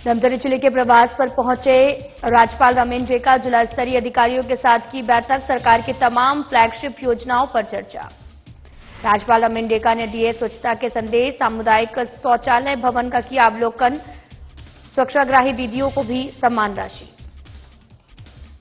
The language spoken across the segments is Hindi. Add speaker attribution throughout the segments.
Speaker 1: धमतरी जिले के प्रवास पर पहुंचे राज्यपाल रमेन डेका, जिला स्तरीय अधिकारियों के साथ की बैठक, सरकार की तमाम फ्लैगशिप योजनाओं पर चर्चा। राज्यपाल रमेन डेका ने दिए स्वच्छता के संदेश, सामुदायिक शौचालय भवन का किया अवलोकन, स्वच्छाग्राही दीदियों को भी सम्मान राशि।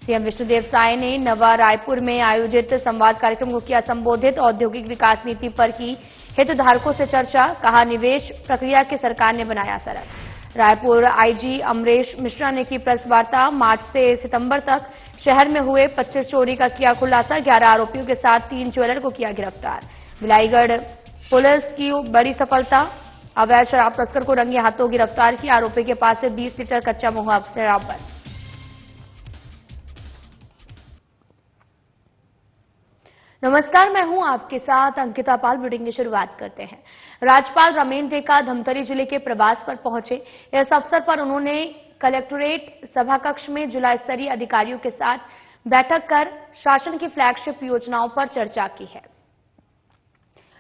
Speaker 1: सीएम विष्णुदेव साय ने नवा रायपुर में आयोजित संवाद कार्यक्रम को किया संबोधित, औद्योगिक विकास नीति पर की हितधारकों से चर्चा, कहा निवेश प्रक्रिया की सरकार ने बनाया सरल। रायपुर आईजी अमरेश मिश्रा ने की प्रेस वार्ता, मार्च से सितंबर तक शहर में हुए 25 चोरी का किया खुलासा, 11 आरोपियों के साथ 3 ज्वेलर को किया गिरफ्तार। बिलाईगढ़ पुलिस की बड़ी सफलता, अवैध शराब तस्कर को रंगे हाथों गिरफ्तार किया, आरोपी के पास से 20 लीटर कच्चा महुआ शराब बरामद। नमस्कार, मैं हूं आपके साथ अंकिता पाल। बुलेटिन की शुरुआत करते हैं। राज्यपाल रमेन डेका धमतरी जिले के प्रवास पर पहुंचे। इस अवसर पर उन्होंने कलेक्ट्रेट सभाकक्ष में जिला स्तरीय अधिकारियों के साथ बैठक कर शासन की फ्लैगशिप योजनाओं पर चर्चा की है।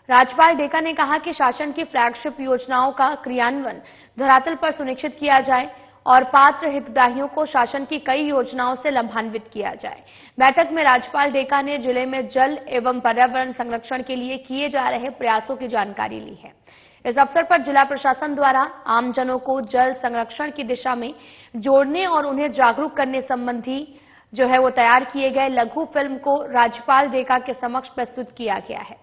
Speaker 1: राज्यपाल डेका ने कहा कि शासन की फ्लैगशिप योजनाओं का क्रियान्वयन धरातल पर सुनिश्चित किया जाए और पात्र हितग्राहियों को शासन की कई योजनाओं से लाभान्वित किया जाए। बैठक में राज्यपाल डेका ने जिले में जल एवं पर्यावरण संरक्षण के लिए किए जा रहे प्रयासों की जानकारी ली है। इस अवसर पर जिला प्रशासन द्वारा आमजनों को जल संरक्षण की दिशा में जोड़ने और उन्हें जागरूक करने संबंधी वो तैयार किए गए लघु फिल्म को राज्यपाल डेका के समक्ष प्रस्तुत किया गया है।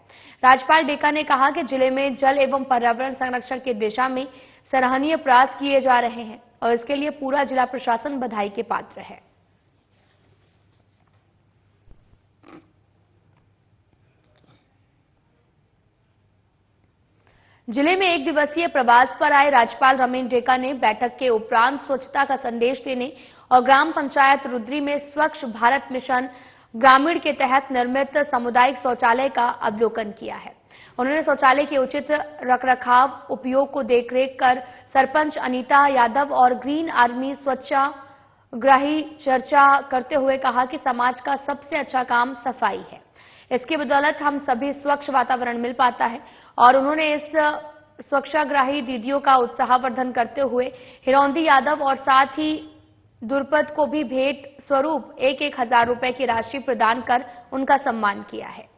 Speaker 1: राज्यपाल डेका ने कहा कि जिले में जल एवं पर्यावरण संरक्षण की दिशा में सराहनीय प्रयास किए जा रहे हैं और इसके लिए पूरा जिला प्रशासन बधाई के पात्र है। जिले में एक दिवसीय प्रवास पर आए राज्यपाल रमेन डेका ने बैठक के उपरांत स्वच्छता का संदेश देने और ग्राम पंचायत रुद्री में स्वच्छ भारत मिशन ग्रामीण के तहत निर्मित सामुदायिक शौचालय का अवलोकन किया है। उन्होंने शौचालय के उचित रखरखाव, उपयोग को देखरेख कर सरपंच अनीता यादव और ग्रीन आर्मी स्वच्छाग्राही चर्चा करते हुए कहा कि समाज का सबसे अच्छा काम सफाई है। इसकी बदौलत हम सभी स्वच्छ वातावरण मिल पाता है और उन्होंने इस स्वच्छाग्राही दीदियों का उत्साहवर्धन करते हुए हिरौंदी यादव और साथ ही दुर्पद को भी भेंट स्वरूप 1,000 रुपए की राशि प्रदान कर उनका सम्मान किया है।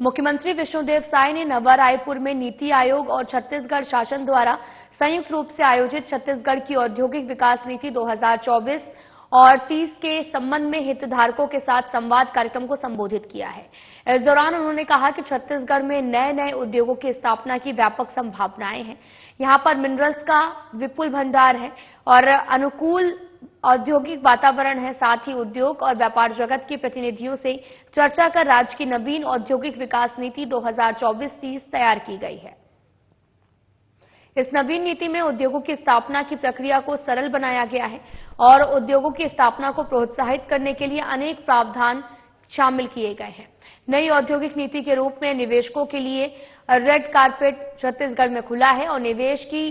Speaker 1: मुख्यमंत्री विष्णुदेव साय ने नवा रायपुर में नीति आयोग और छत्तीसगढ़ शासन द्वारा संयुक्त रूप से आयोजित छत्तीसगढ़ की औद्योगिक विकास नीति 2024 और 30 के संबंध में हितधारकों के साथ संवाद कार्यक्रम को संबोधित किया है। इस दौरान उन्होंने कहा कि छत्तीसगढ़ में नए नए उद्योगों की स्थापना की व्यापक संभावनाएं हैं। यहां पर मिनरल्स का विपुल भंडार है और अनुकूल औद्योगिक वातावरण है। साथ ही उद्योग और व्यापार जगत के प्रतिनिधियों से चर्चा कर राज्य की नवीन औद्योगिक विकास नीति 2024-30 तैयार की गई है। इस नवीन नीति में उद्योगों की स्थापना की प्रक्रिया को सरल बनाया गया है और उद्योगों की स्थापना को प्रोत्साहित करने के लिए अनेक प्रावधान शामिल किए गए हैं। नई औद्योगिक नीति के रूप में निवेशकों के लिए रेड कारपेट छत्तीसगढ़ में खुला है और निवेश की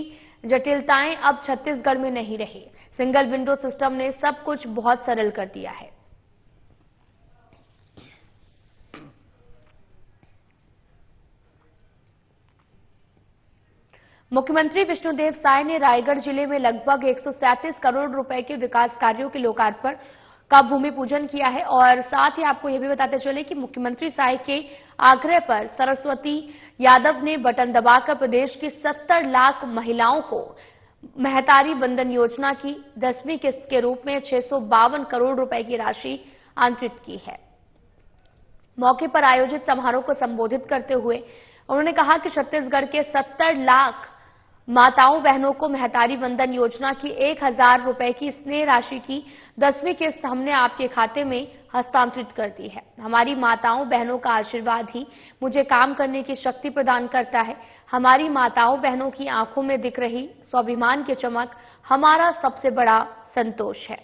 Speaker 1: जटिलताएं अब छत्तीसगढ़ में नहीं रही। सिंगल विंडो सिस्टम ने सब कुछ बहुत सरल कर दिया है। मुख्यमंत्री विष्णुदेव साय ने रायगढ़ जिले में लगभग 137 करोड़ रुपए के विकास कार्यों के लोकार्पण का भूमि पूजन किया है और साथ ही आपको यह भी बताते चले कि मुख्यमंत्री साय के आग्रह पर सरस्वती यादव ने बटन दबाकर प्रदेश की 70 लाख महिलाओं को महतारी बंधन योजना की 10वीं किस्त के रूप में 652 करोड़ रुपए की राशि अंतरित की है। मौके पर आयोजित समारोह को संबोधित करते हुए उन्होंने कहा कि छत्तीसगढ़ के 70 लाख माताओं बहनों को महतारी बंधन योजना की 1,000 रुपए की स्नेह राशि की 10वीं किस्त हमने आपके खाते में हस्तांतरित कर दी है। हमारी माताओं बहनों का आशीर्वाद ही मुझे काम करने की शक्ति प्रदान करता है। हमारी माताओं बहनों की आंखों में दिख रही स्वाभिमान की चमक हमारा सबसे बड़ा संतोष है।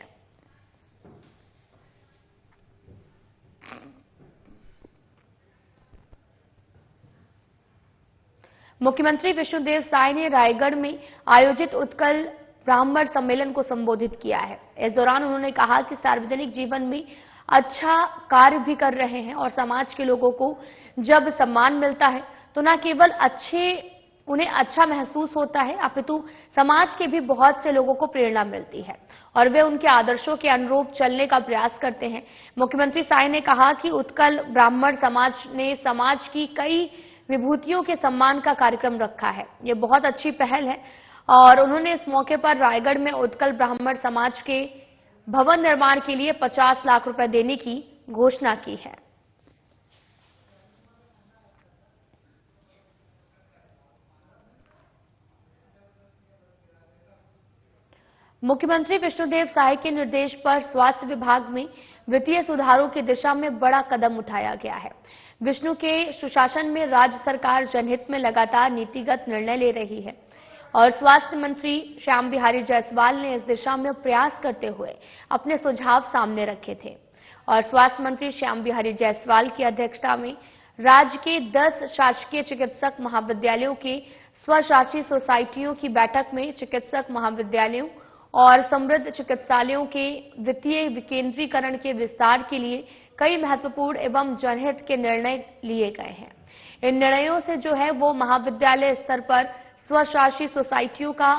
Speaker 1: मुख्यमंत्री विष्णुदेव साय ने रायगढ़ में आयोजित उत्कल ब्राह्मण सम्मेलन को संबोधित किया है। इस दौरान उन्होंने कहा कि सार्वजनिक जीवन में अच्छा कार्य भी कर रहे हैं और समाज के लोगों को जब सम्मान मिलता है तो न केवल उन्हें अच्छा महसूस होता है, अपितु समाज के भी बहुत से लोगों को प्रेरणा मिलती है और वे उनके आदर्शों के अनुरूप चलने का प्रयास करते हैं। मुख्यमंत्री साय ने कहा कि उत्कल ब्राह्मण समाज ने समाज की कई विभूतियों के सम्मान का कार्यक्रम रखा है। ये बहुत अच्छी पहल है और उन्होंने इस मौके पर रायगढ़ में उत्कल ब्राह्मण समाज के भवन निर्माण के लिए 50 लाख रुपए देने की घोषणा की है। मुख्यमंत्री विष्णुदेव साय के निर्देश पर स्वास्थ्य विभाग में वित्तीय सुधारों की दिशा में बड़ा कदम उठाया गया है। विष्णु के सुशासन में राज्य सरकार जनहित में लगातार नीतिगत निर्णय ले रही है और स्वास्थ्य मंत्री श्याम बिहारी जायसवाल ने इस दिशा में प्रयास करते हुए अपने सुझाव सामने रखे थे और स्वास्थ्य मंत्री श्याम बिहारी जायसवाल की अध्यक्षता में राज्य के 10 शासकीय चिकित्सक महाविद्यालयों के स्वशासी सोसाइटियों की बैठक में चिकित्सक महाविद्यालयों और समृद्ध चिकित्सालयों के वित्तीय विकेंद्रीकरण के विस्तार के लिए कई महत्वपूर्ण एवं जनहित के निर्णय लिए गए हैं। इन निर्णयों से जो है वो महाविद्यालय स्तर पर स्वशासी सोसाइटियों का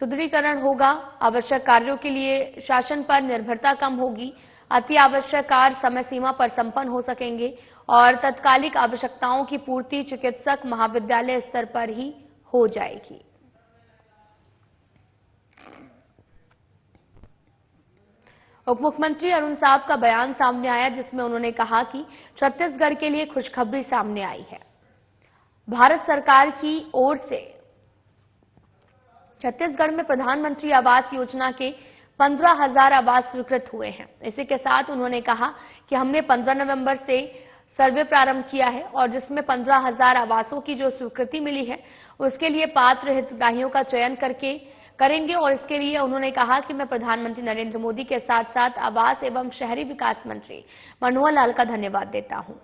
Speaker 1: सुदृढ़ीकरण होगा, आवश्यक कार्यों के लिए शासन पर निर्भरता कम होगी, अति आवश्यक कार्य समय सीमा पर संपन्न हो सकेंगे और तत्कालिक आवश्यकताओं की पूर्ति चिकित्सक महाविद्यालय स्तर पर ही हो जाएगी। उप मुख्यमंत्री अरुण साहब का बयान सामने आया जिसमें उन्होंने कहा कि छत्तीसगढ़ के लिए खुशखबरी सामने आई है। भारत सरकार की ओर से छत्तीसगढ़ में प्रधानमंत्री आवास योजना के 15,000 आवास स्वीकृत हुए हैं। इसी के साथ उन्होंने कहा कि हमने 15 नवंबर से सर्वे प्रारंभ किया है और जिसमें 15,000 आवासों की जो स्वीकृति मिली है उसके लिए पात्र हितग्राहियों का चयन करेंगे और इसके लिए उन्होंने कहा कि मैं प्रधानमंत्री नरेंद्र मोदी के साथ साथ आवास एवं शहरी विकास मंत्री मनोहर लाल का धन्यवाद देता हूं।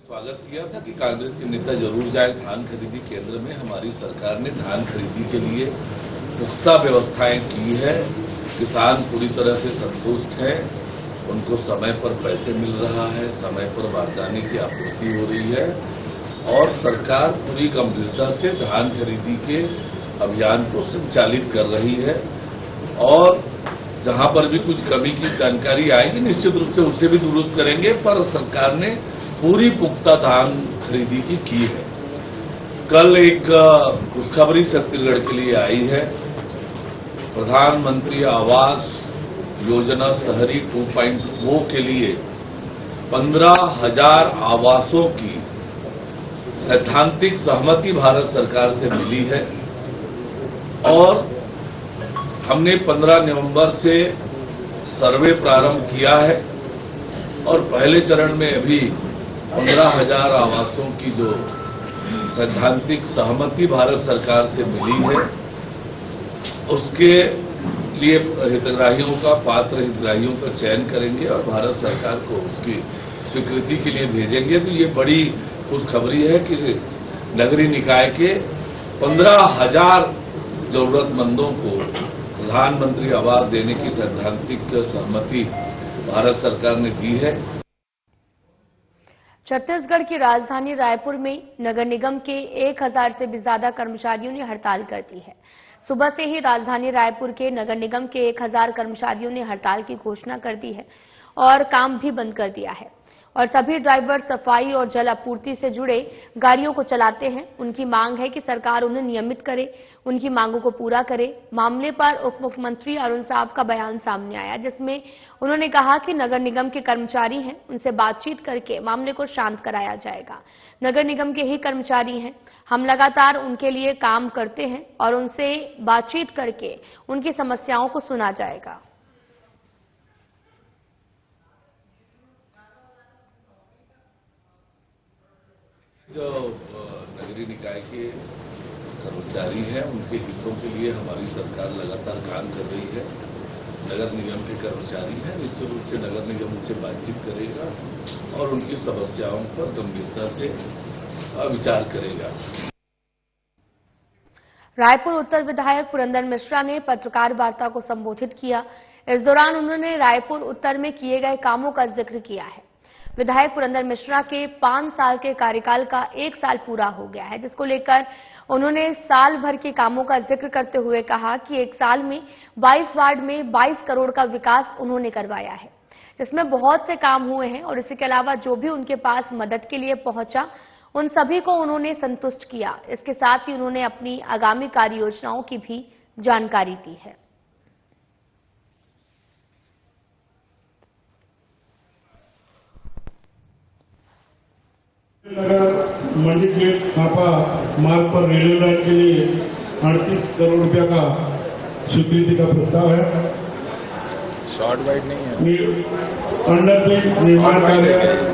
Speaker 2: स्वागत किया था कि कांग्रेस के नेता जरूर जाए धान खरीदी केंद्र में। हमारी सरकार ने धान खरीदी के लिए पुख्ता व्यवस्थाएं की है। किसान पूरी तरह से संतुष्ट है, उनको समय पर पैसे मिल रहा है, समय पर बारदाने की आपूर्ति हो रही है और सरकार पूरी गंभीरता से धान खरीदी के अभियान को संचालित कर रही है और जहां पर भी कुछ कमी की जानकारी आएगी निश्चित रूप से उससे भी दुरुस्त करेंगे, पर सरकार ने पूरी पुख्ता धान खरीदी की है। कल एक खुशखबरी छत्तीसगढ़ के लिए आई है। प्रधानमंत्री आवास योजना शहरी 2.0 के लिए 15,000 आवासों की सैद्धांतिक सहमति भारत सरकार से मिली है और हमने 15 नवंबर से सर्वे प्रारंभ किया है और पहले चरण में अभी 15,000 आवासों की जो सैद्धांतिक सहमति भारत सरकार से मिली है उसके लिए हितग्राहियों का पात्र हितग्राहियों का चयन करेंगे और भारत सरकार को उसकी स्वीकृति के लिए भेजेंगे। तो ये बड़ी खुशखबरी है कि नगरीय निकाय के 15,000 जरूरतमंदों को प्रधानमंत्री आवास देने की सैद्धांतिक सहमति भारत सरकार ने दी है।
Speaker 1: छत्तीसगढ़ की राजधानी रायपुर में नगर निगम के 1,000 से भी ज्यादा कर्मचारियों ने हड़ताल कर दी है। सुबह से ही राजधानी रायपुर के नगर निगम के 1,000 कर्मचारियों ने हड़ताल की घोषणा कर दी है और काम भी बंद कर दिया है और सभी ड्राइवर सफाई और जल आपूर्ति से जुड़े गाड़ियों को चलाते हैं। उनकी मांग है कि सरकार उन्हें नियमित करे, उनकी मांगों को पूरा करे। मामले पर उप मुख्यमंत्री अरुण साहब का बयान सामने आया जिसमें उन्होंने कहा कि नगर निगम के कर्मचारी हैं, उनसे बातचीत करके मामले को शांत कराया जाएगा। नगर निगम के ही कर्मचारी हैं, हम लगातार उनके लिए काम करते हैं और उनसे बातचीत करके उनकी समस्याओं को सुना जाएगा।
Speaker 2: जो नगरीय निकाय के कर्मचारी हैं उनके हितों के लिए हमारी सरकार लगातार काम कर रही है। नगर निगम के कर्मचारी हैं, निश्चित रूप से नगर निगम उनसे बातचीत करेगा और उनकी समस्याओं पर गंभीरता से विचार करेगा।
Speaker 1: रायपुर उत्तर विधायक पुरंदर मिश्रा ने पत्रकार वार्ता को संबोधित किया। इस दौरान उन्होंने रायपुर उत्तर में किए गए कामों का जिक्र किया है। विधायक पुरंदर मिश्रा के 5 साल के कार्यकाल का 1 साल पूरा हो गया है, जिसको लेकर उन्होंने साल भर के कामों का जिक्र करते हुए कहा कि 1 साल में 22 वार्ड में 22 करोड़ का विकास उन्होंने करवाया है, जिसमें बहुत से काम हुए हैं और इसके अलावा जो भी उनके पास मदद के लिए पहुंचा उन सभी को उन्होंने संतुष्ट किया। इसके साथ ही उन्होंने अपनी आगामी कार्य योजनाओं की भी जानकारी दी है।
Speaker 3: मंडी गेट खापा मार्ग पर रेलवे लाइन के लिए 38 करोड़ रुपया का स्वीकृति का प्रस्ताव है।
Speaker 4: शॉर्ट वाइड नहीं है।
Speaker 3: अंडरब्रिज निर्माण कार्य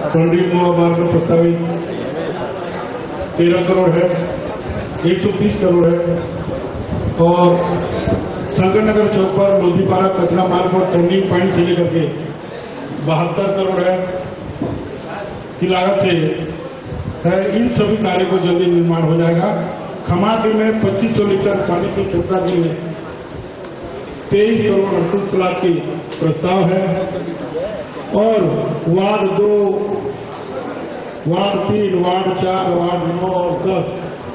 Speaker 3: पंडित मोहा मार्ग में प्रस्तावित 13 करोड़ है, 130 करोड़ है और शंकरनगर चौक पर लोधीपारा कचरा मार्ग और टर्निंग पॉइंट से लेकर के 72 करोड़ है की लागत से है। इन सभी कार्य को जल्दी निर्माण हो जाएगा। खमाटी में 2500 लीटर पानी की क्षमता के लिए 23 करोड़ 38 लाख की प्रस्ताव है और वार्ड 2, वार्ड 3, वार्ड 4, वार्ड 9 और 10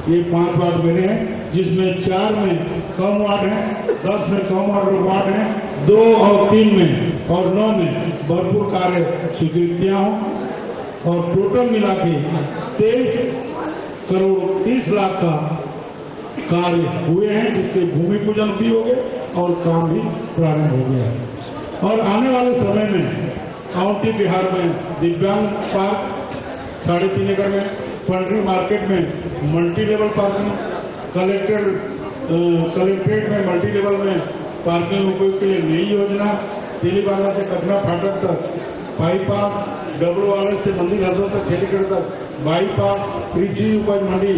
Speaker 3: ये 5 वार्ड बने हैं, जिसमें 4 में कम वार्ड है, 10 में कम वार्ड है, 2 और 3 में और 9 में भरपूर कार्य स्वीकृतियां हों और टोटल मिला के 23 करोड़ 30 लाख का कार्य हुए हैं, जिसके भूमि पूजन भी हो गए और काम भी प्रारंभ हो गया है। और आने वाले समय में अवंती बिहार में दिव्यांग पार्क 3.5 एकड़ में, पंडरी मार्केट में मल्टी लेवल पार्किंग, कलेक्ट्रेट में मल्टी लेवल में पार्किंग उपयोग के लिए नई योजना, तेलीबांधा से कचरा फाटक तक बाईपास, डब्ल्यू वाले से मंदिर हजों तक खेलीगढ़ तक बाईपास, कृषि उपज मंडी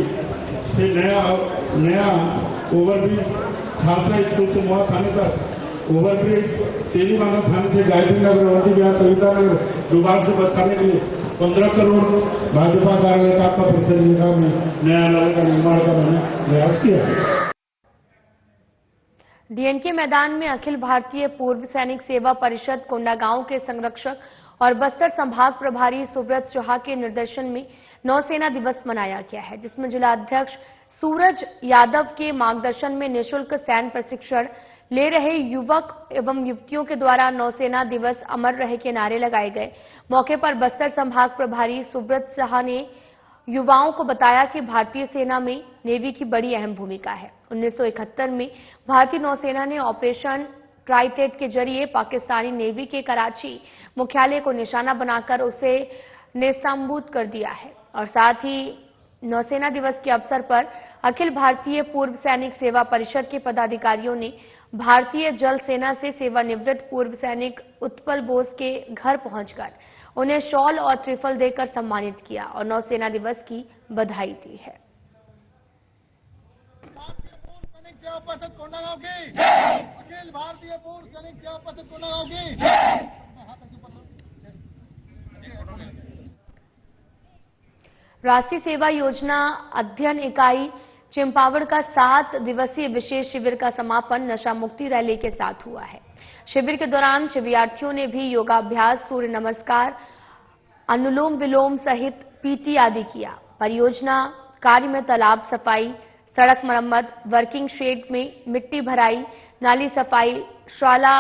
Speaker 3: से नया ओवरब्रिज, खालसा स्कूल से मोहा थाने तक ओवरब्रिज, तेलीबांधा थाने से गायत्री नगर, अवंती विहार, कविता नगर, डुबार से बचाने के लिए 15 करोड़ भाजपा कार्यकर्ता का परिषद में न्यायालय का निर्माण का मैंने प्रयास किया।
Speaker 1: डीएनके मैदान में अखिल भारतीय पूर्व सैनिक सेवा परिषद कोंडागांव के संरक्षक और बस्तर संभाग प्रभारी सुब्रत चौहा के निर्देशन में नौसेना दिवस मनाया गया है, जिसमें जिलाध्यक्ष सूरज यादव के मार्गदर्शन में निःशुल्क सैन्य प्रशिक्षण ले रहे युवक एवं युवतियों के द्वारा नौसेना दिवस अमर रहे के नारे लगाए गए। मौके पर बस्तर संभाग प्रभारी सुब्रत चौहा ने युवाओं को बताया कि भारतीय सेना में नेवी की बड़ी अहम भूमिका है। 1971 में भारतीय नौसेना ने ऑपरेशन ट्राइटेट के जरिए पाकिस्तानी नेवी के कराची मुख्यालय को निशाना बनाकर उसे नेस्तनाबूद कर दिया है और साथ ही नौसेना दिवस के अवसर पर अखिल भारतीय पूर्व सैनिक सेवा परिषद के पदाधिकारियों ने भारतीय जल सेना से सेवानिवृत्त पूर्व सैनिक उत्पल बोस के घर पहुंचकर उन्हें शॉल और त्रिफल देकर सम्मानित किया और नौसेना दिवस की बधाई दी है।
Speaker 5: अखिल भारतीय पूर्व सैनिक सेवा परिषद कोंडागांव की
Speaker 1: राष्ट्रीय सेवा योजना अध्ययन इकाई चिंपावड़ का 7 दिवसीय विशेष शिविर का समापन नशा मुक्ति रैली के साथ हुआ है। शिविर के दौरान शिविरार्थियों ने भी योगाभ्यास, सूर्य नमस्कार, अनुलोम विलोम सहित पीटी आदि किया। परियोजना कार्य में तालाब सफाई, सड़क मरम्मत, वर्किंग शेड में मिट्टी भराई, नाली सफाई, शाला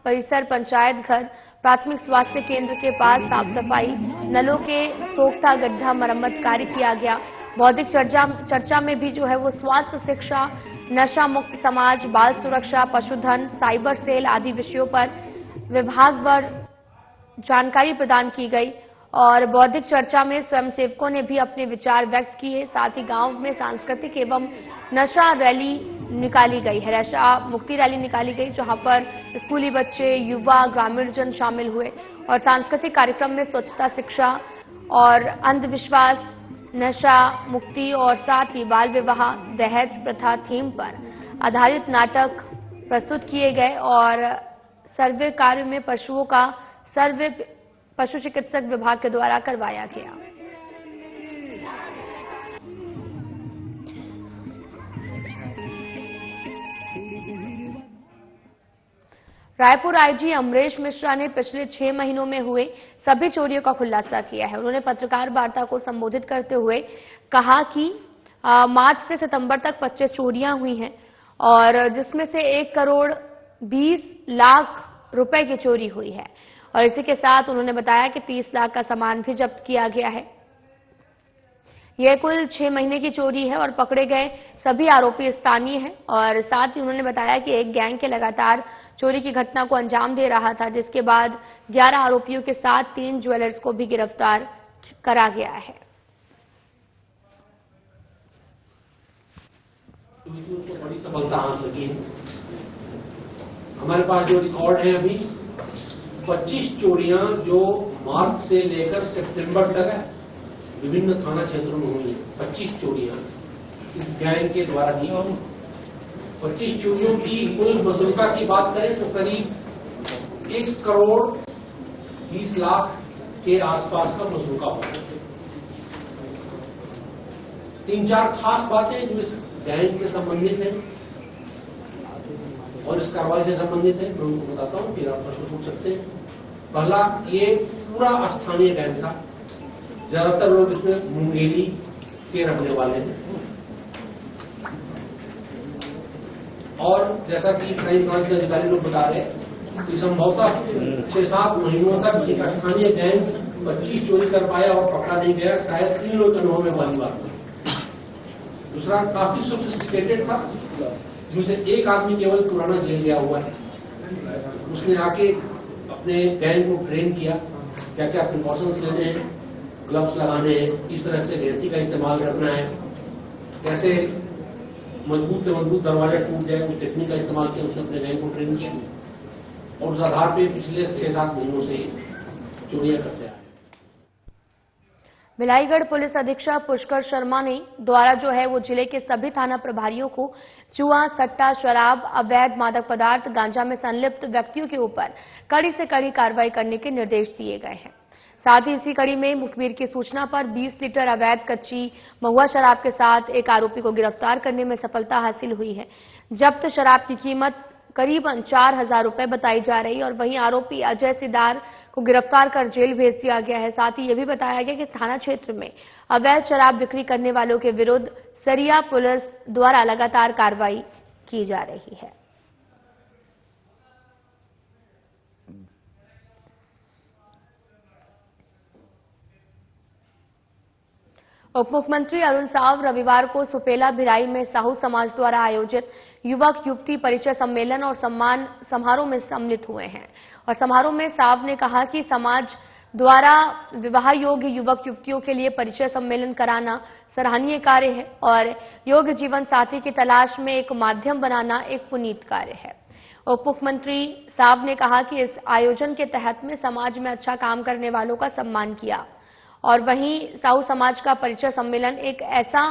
Speaker 1: परिसर, पंचायत घर, प्राथमिक स्वास्थ्य केंद्र के पास साफ सफाई, नलों के सोखता गड्ढा मरम्मत कार्य किया गया। बौद्धिक चर्चा में भी जो है वो स्वास्थ्य शिक्षा, नशा मुक्त समाज, बाल सुरक्षा, पशुधन, साइबर सेल आदि विषयों पर विभागवार जानकारी प्रदान की गई और बौद्धिक चर्चा में स्वयंसेवकों ने भी अपने विचार व्यक्त किए। साथ ही गांव में सांस्कृतिक एवं नशा रैली निकाली गई है, नशा मुक्ति रैली निकाली गई, जहां पर स्कूली बच्चे, युवा, ग्रामीण जन शामिल हुए और सांस्कृतिक कार्यक्रम में स्वच्छता शिक्षा और अंधविश्वास, नशा मुक्ति और साथ ही बाल विवाह, दहेज प्रथा थीम पर आधारित नाटक प्रस्तुत किए गए और सर्वे कार्य में पशुओं का सर्वे पशु चिकित्सक विभाग के द्वारा करवाया गया। रायपुर आईजी अमरेश मिश्रा ने पिछले 6 महीनों में हुए सभी चोरियों का खुलासा किया है। उन्होंने पत्रकार वार्ता को संबोधित करते हुए कहा कि मार्च से सितंबर तक 25 चोरियां हुई हैं और जिसमें से 1 करोड़ 20 लाख रुपए की चोरी हुई है और इसी के साथ उन्होंने बताया कि 30 लाख का सामान भी जब्त किया गया है। यह कुल 6 महीने की चोरी है और पकड़े गए सभी आरोपी स्थानीय हैं और साथ ही उन्होंने बताया कि एक गैंग के लगातार चोरी की घटना को अंजाम दे रहा था, जिसके बाद 11 आरोपियों के साथ 3 ज्वेलर्स को भी गिरफ्तार करा गया है।
Speaker 6: तो बड़ी सफलता हासिल की है। हमारे पास जो रिकॉर्ड है अभी 25 चोरियां जो मार्च से लेकर सितंबर तक विभिन्न थाना क्षेत्रों में हुई है। 25 चोरियां इस गैंग के द्वारा की गई। 25 चोरियों की कुल मसूलका की बात करें तो करीब 1 करोड़ 20 लाख के आसपास का मसूलका हुआ। 3-4 खास बातें जो इस गैंग से संबंधित है और इस कार्रवाई से संबंधित है, मैं उनको बताता हूं, फिर आप प्रश्न पूछ सकते हैं। पहला, ये पूरा स्थानीय गैंग था। ज्यादातर लोग इसमें मुंगेली के रहने वाले हैं और जैसा कि क्राइम ब्रांच के अधिकारी लोग बता रहे हैं कि संभवतः 6-7 महीनों तक एक स्थानीय गैंग 25 चोरी कर पाया और पकड़ा नहीं गया। शायद 3 लोग अनुभव में वाली बात। दूसरा, काफी सोफिस्टिकेटेड था, जिसमें एक आदमी केवल पुराना जेल गया हुआ है। उसने आके अपने गैंग को ट्रेन किया, क्या क्या प्रिकॉशंस लेने हैं, ग्लव्स लगाने हैं, किस तरह से रेती का इस्तेमाल करना है, कैसे मजबूत से मजबूत दरवाजा टूट जाए, उस टेक्निक का इस्तेमाल किया। उसने अपने गैंग को ट्रेन किया और उस आधार पर पिछले 6-7 महीनों से चोरियां करते आए।
Speaker 1: भिलाईगढ़ पुलिस अधीक्षक पुष्कर शर्मा ने द्वारा जो है वो जिले के सभी थाना प्रभारियों को जुआ, सट्टा, शराब, अवैध मादक पदार्थ, गांजा में संलिप्त व्यक्तियों के ऊपर कड़ी से कड़ी कार्रवाई करने के निर्देश दिए गए हैं। साथ ही इसी कड़ी में मुखबिर की सूचना पर 20 लीटर अवैध कच्ची महुआ शराब के साथ एक आरोपी को गिरफ्तार करने में सफलता हासिल हुई है। जब्त शराब की कीमत करीबन 4,000 रुपए बताई जा रही और वहीं आरोपी अजय सिदार को गिरफ्तार कर जेल भेज दिया गया है। साथ ही यह भी बताया गया कि थाना क्षेत्र में अवैध शराब बिक्री करने वालों के विरुद्ध सरिया पुलिस द्वारा लगातार कार्रवाई की जा रही है। उप मुख्यमंत्री अरुण साव रविवार को सुपेला भिलाई में साहू समाज द्वारा आयोजित युवक युवती परिचय सम्मेलन और सम्मान समारोह में सम्मिलित हुए हैं और समारोह में साव ने कहा कि समाज द्वारा विवाह योग्य युवक युवतियों के लिए परिचय सम्मेलन कराना सराहनीय कार्य है और योग्य जीवन साथी की तलाश में एक माध्यम बनाना एक पुनीत कार्य है। उप मुख्यमंत्री साव ने कहा कि इस आयोजन के तहत में समाज में अच्छा काम करने वालों का सम्मान किया और वहीं साहू समाज का परिचय सम्मेलन एक ऐसा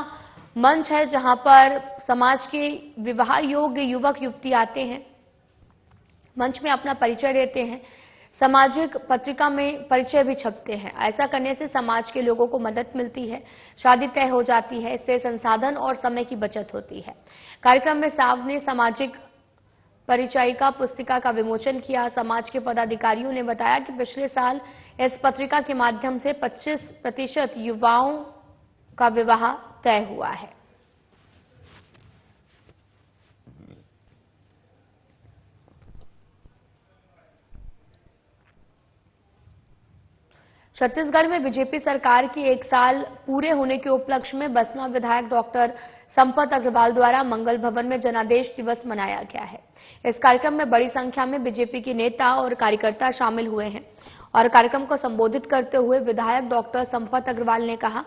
Speaker 1: मंच है जहां पर समाज के विवाह योग्य युवक युवती आते हैं, मंच में अपना परिचय देते हैं, सामाजिक पत्रिका में परिचय भी छपते हैं। ऐसा करने से समाज के लोगों को मदद मिलती है, शादी तय हो जाती है, इससे संसाधन और समय की बचत होती है। कार्यक्रम में साव ने सामाजिक परिचायिका पुस्तिका का विमोचन किया। समाज के पदाधिकारियों ने बताया कि पिछले साल इस पत्रिका के माध्यम से 25% युवाओं का विवाह तय हुआ है। छत्तीसगढ़ में बीजेपी सरकार की 1 साल पूरे होने के उपलक्ष्य में बसना विधायक डॉक्टर संपत अग्रवाल द्वारा मंगल भवन में जनादेश दिवस मनाया गया है। इस कार्यक्रम में बड़ी संख्या में बीजेपी के नेता और कार्यकर्ता शामिल हुए हैं और कार्यक्रम को संबोधित करते हुए विधायक डॉक्टर संपत अग्रवाल ने कहा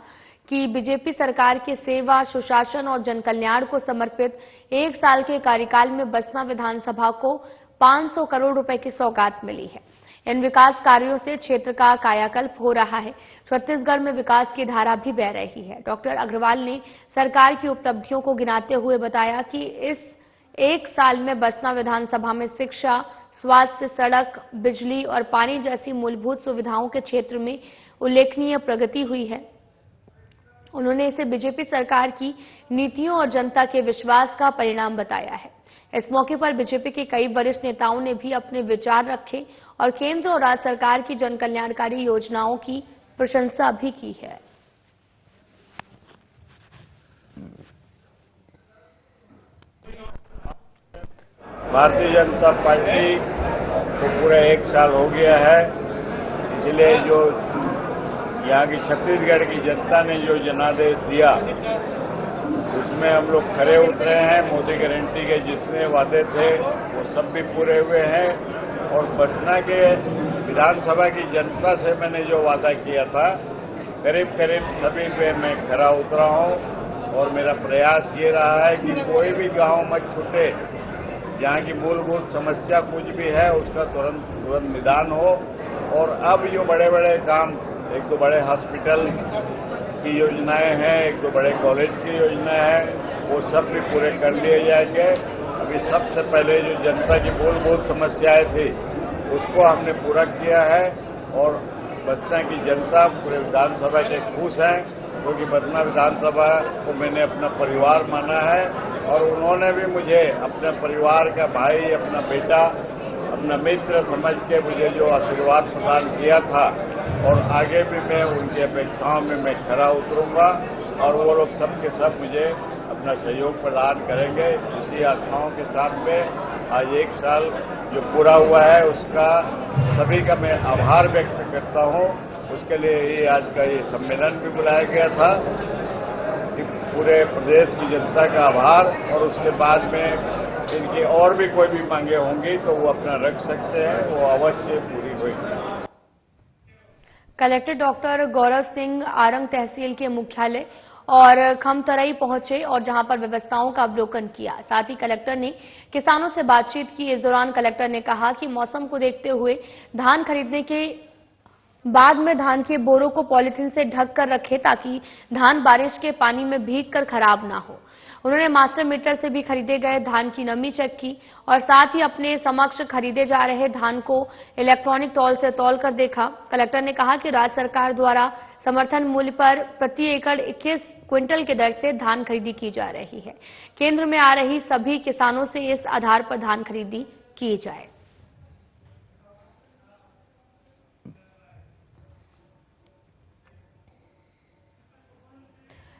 Speaker 1: कि बीजेपी सरकार के सेवा, सुशासन और जनकल्याण को समर्पित 1 साल के कार्यकाल में बसना विधानसभा को 500 करोड़ रुपए की सौगात मिली है। इन विकास कार्यों से क्षेत्र का कायाकल्प हो रहा है, छत्तीसगढ़ में विकास की धारा भी बह रही है। डॉक्टर अग्रवाल ने सरकार की उपलब्धियों को गिनाते हुए बताया कि इस 1 साल में बसना विधानसभा में शिक्षा, स्वास्थ्य, सड़क, बिजली और पानी जैसी मूलभूत सुविधाओं के क्षेत्र में उल्लेखनीय प्रगति हुई है। उन्होंने इसे बीजेपी सरकार की नीतियों और जनता के विश्वास का परिणाम बताया है। इस मौके पर बीजेपी के कई वरिष्ठ नेताओं ने भी अपने विचार रखे और केंद्र और राज्य सरकार की जन कल्याणकारी योजनाओं की प्रशंसा भी की है।
Speaker 7: भारतीय जनता पार्टी को पूरा 1 साल हो गया है, इसलिए जो यहाँ की छत्तीसगढ़ की जनता ने जो जनादेश दिया उसमें हम लोग खरे उतरे हैं। मोदी गारंटी के जितने वादे थे वो सब भी पूरे हुए हैं और बसना के विधानसभा की जनता से मैंने जो वादा किया था करीब करीब सभी पे मैं खरा उतरा हूं और मेरा प्रयास ये रहा है कि कोई भी गांव मत छूटे, यहाँ की मूलभूत समस्या कुछ भी है उसका तुरंत निदान हो। और अब जो बड़े बड़े काम, 1-2 बड़े हॉस्पिटल की योजनाएं हैं, 1-2 बड़े कॉलेज की योजनाएं हैं, वो सब भी पूरे कर लिए जाएंगे। अभी सबसे पहले जो जनता की मूलभूत समस्याएं थी उसको हमने पूरा किया है और बसना की जनता पूरे विधानसभा के खुश हैं, क्योंकि बसना विधानसभा को मैंने अपना परिवार माना है और उन्होंने भी मुझे अपने परिवार का भाई, अपना बेटा, अपना मित्र समझ के मुझे जो आशीर्वाद प्रदान किया था और आगे भी मैं उनकी अपेक्षाओं में मैं खरा उतरूंगा और वो लोग सब के सब मुझे अपना सहयोग प्रदान करेंगे। इसी आशाओं के साथ में आज 1 साल जो पूरा हुआ है उसका सभी का मैं आभार व्यक्त करता हूं। उसके लिए ही आज का ये सम्मेलन भी बुलाया गया था कि पूरे प्रदेश की जनता का आभार और उसके बाद में इनकी और भी कोई भी मांगे होंगी तो वो अपना रख सकते हैं, वो अवश्य पूरी होगी।
Speaker 1: कलेक्टर डॉक्टर गौरव सिंह आरंग तहसील के मुख्यालय और खमतराई पहुंचे और जहां पर व्यवस्थाओं का अवलोकन किया। साथ ही कलेक्टर ने किसानों से बातचीत की। इस दौरान कलेक्टर ने कहा कि मौसम को देखते हुए धान खरीदने के बाद में धान के बोरों को पॉलीथीन से ढक कर रखे ताकि धान बारिश के पानी में भीगकर खराब ना हो। उन्होंने मास्टर मीटर से भी खरीदे गए धान की नमी चेक की और साथ ही अपने समक्ष खरीदे जा रहे धान को इलेक्ट्रॉनिक तौल से तौल कर देखा। कलेक्टर ने कहा कि राज्य सरकार द्वारा समर्थन मूल्य पर प्रति एकड़ 21 क्विंटल की दर से धान खरीदी की जा रही है। केंद्र में आ रही सभी किसानों से इस आधार पर धान खरीदी की जाए।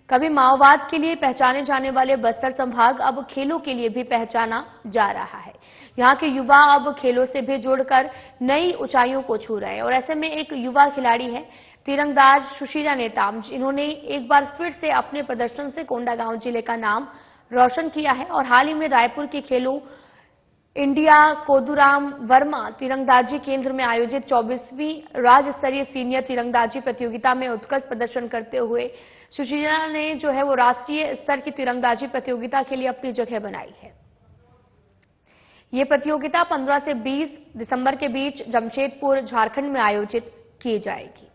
Speaker 1: कभी माओवाद के लिए पहचाने जाने वाले बस्तर संभाग अब खेलों के लिए भी पहचाना जा रहा है। यहाँ के युवा अब खेलों से भी जुड़कर नई ऊंचाइयों को छू रहे हैं और ऐसे में एक युवा खिलाड़ी है तीरंदाज सुशीला नेताम, जिन्होंने एक बार फिर से अपने प्रदर्शन से कोंडागांव जिले का नाम रोशन किया है और हाल ही में रायपुर के खेलो इंडिया कोदूराम वर्मा तीरंदाजी केंद्र में आयोजित 24वीं राज्य स्तरीय सीनियर तीरंदाजी प्रतियोगिता में उत्कृष्ट प्रदर्शन करते हुए सुशीला ने जो है वो राष्ट्रीय स्तर की तीरंदाजी प्रतियोगिता के लिए अपनी जगह बनाई है। ये प्रतियोगिता 15 से 20 दिसंबर के बीच जमशेदपुर, झारखंड में आयोजित की जाएगी।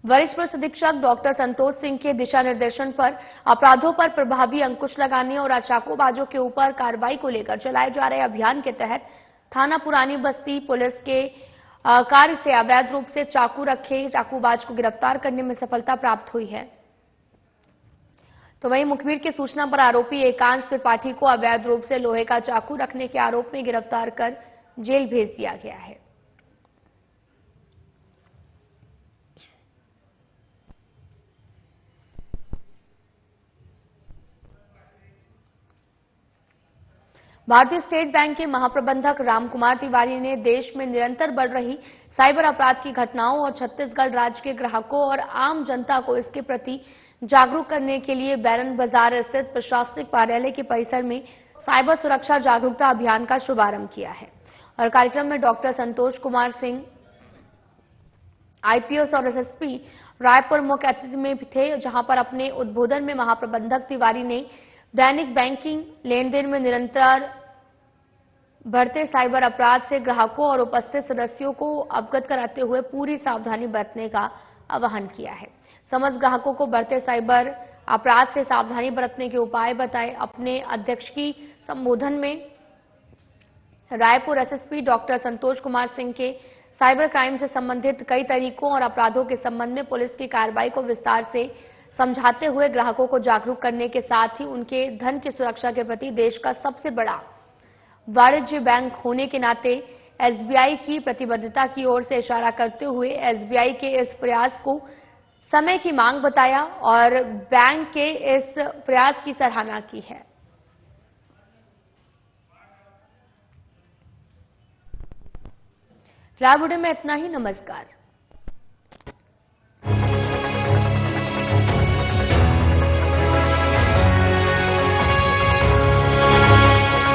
Speaker 1: वरिष्ठ पुलिस अधीक्षक डॉक्टर संतोष सिंह के दिशा निर्देशन पर अपराधों पर प्रभावी अंकुश लगाने और चाकूबाजों के ऊपर कार्रवाई को लेकर चलाए जा रहे अभियान के तहत थाना पुरानी बस्ती पुलिस के कार्य से अवैध रूप से चाकू रखे चाकूबाज को गिरफ्तार करने में सफलता प्राप्त हुई है। तो वहीं मुखबिर की सूचना पर आरोपी एकांश त्रिपाठी को अवैध रूप से लोहे का चाकू रखने के आरोप में गिरफ्तार कर जेल भेज दिया गया है। भारतीय स्टेट बैंक के महाप्रबंधक रामकुमार तिवारी ने देश में निरंतर बढ़ रही साइबर अपराध की घटनाओं और छत्तीसगढ़ राज्य के ग्राहकों और आम जनता को इसके प्रति जागरूक करने के लिए बैरन बाजार स्थित प्रशासनिक कार्यालय के परिसर में साइबर सुरक्षा जागरूकता अभियान का शुभारंभ किया है। और कार्यक्रम में डॉक्टर संतोष कुमार सिंह आईपीएस और एसएसपी रायपुर मुख्य अतिथि में थे, जहां पर अपने उद्बोधन में महाप्रबंधक तिवारी ने दैनिक बैंकिंग लेन देन में निरंतर बढ़ते साइबर अपराध से ग्राहकों और उपस्थित सदस्यों को अवगत कराते हुए पूरी सावधानी बरतने का आह्वान किया है। समस्त ग्राहकों को बढ़ते साइबर अपराध से सावधानी बरतने के उपाय बताए। अपने अध्यक्ष की संबोधन में रायपुर एसएसपी डॉक्टर संतोष कुमार सिंह के साइबर क्राइम से संबंधित कई तरीकों और अपराधों के संबंध में पुलिस की कार्रवाई को विस्तार से समझाते हुए ग्राहकों को जागरूक करने के साथ ही उनके धन की सुरक्षा के प्रति देश का सबसे बड़ा वाणिज्य बैंक होने के नाते एसबीआई की प्रतिबद्धता की ओर से इशारा करते हुए एसबीआई के इस प्रयास को समय की मांग बताया और बैंक के इस प्रयास की सराहना की है। फिलहाल वीडियो में इतना ही। नमस्कार।